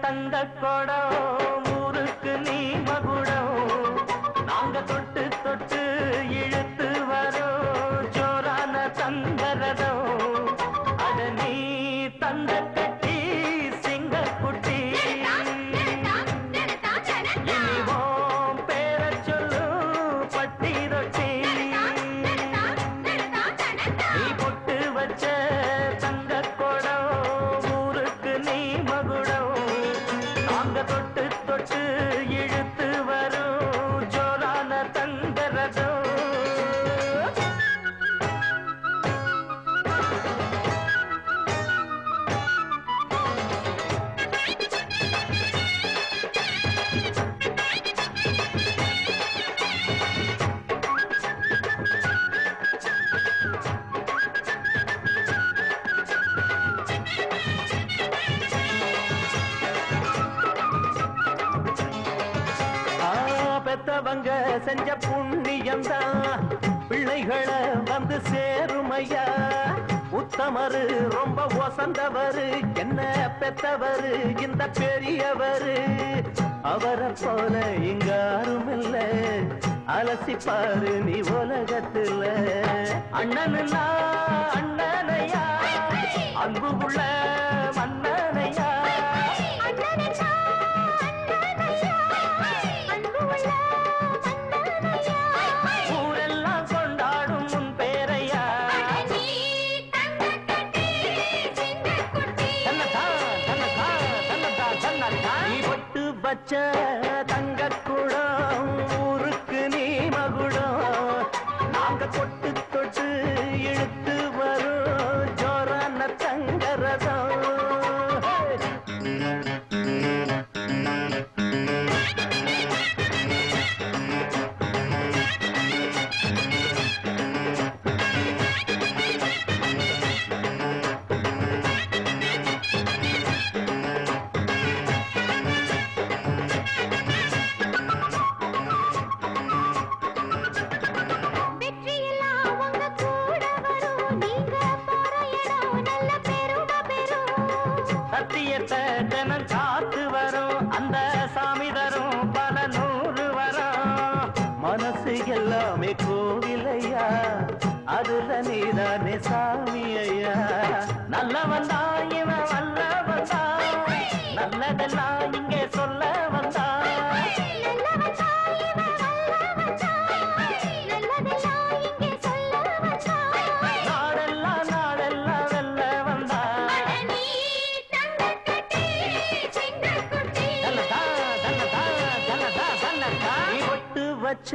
தங்க கொடம் ஊருக்கு நீ மகுடம் நாங்க தொட்டு தொட்டு இழுத்து வரோம் ஜோரான தங்கரதம் அட நீ தந்த கட்டி சிங்கக்குட்டி இனிவோம் பேர சொல்லு பட்டி ரொட்டி நீ பொட்டு வச்ச தங்க கொடம் ஊருக்கு நீ மகுடம் நாங்க தொட்டு தொட்டு இழுத்து வரும் ஜோரான தங்கரதம் பெத்தவங்க செஞ்ச புண்ணியம்தான் பிள்ளைகளை வந்து சேருமையா உத்தமரு ரொம்ப ஒசந்தவரு என்ன பெத்தவரு இந்த பெரியவரு அவரை போல இங்க யாரும் இல்ல அலசிப்பாரு நீ உலகத்துல அண்ணனுன்னா அண்ணனையா அன்பு உள்ள மன்னனையா ஊரெல்லாம் கொண்டாடும் உன் பேரையா நீ பொட்டு வச்ச தங்க குடம் ஊருக்கு நீ மகுடம் நாங்க தொட்டு தொட்டு இழுத்து வரும் ஜோரான தங்கரதம் சத்தியத்தை தினம் காத்து வரும் அந்த சாமி தரும் பல நூறு வரும் மனசு எல்லாமே கோவிலையா அதுல நீதானே சாமி ஐயா நல்லவன் தான் இவன் வல்லவன் தான் நல்லதெல்லாம் இங்கே சொல்ல வந்தான் வச்ச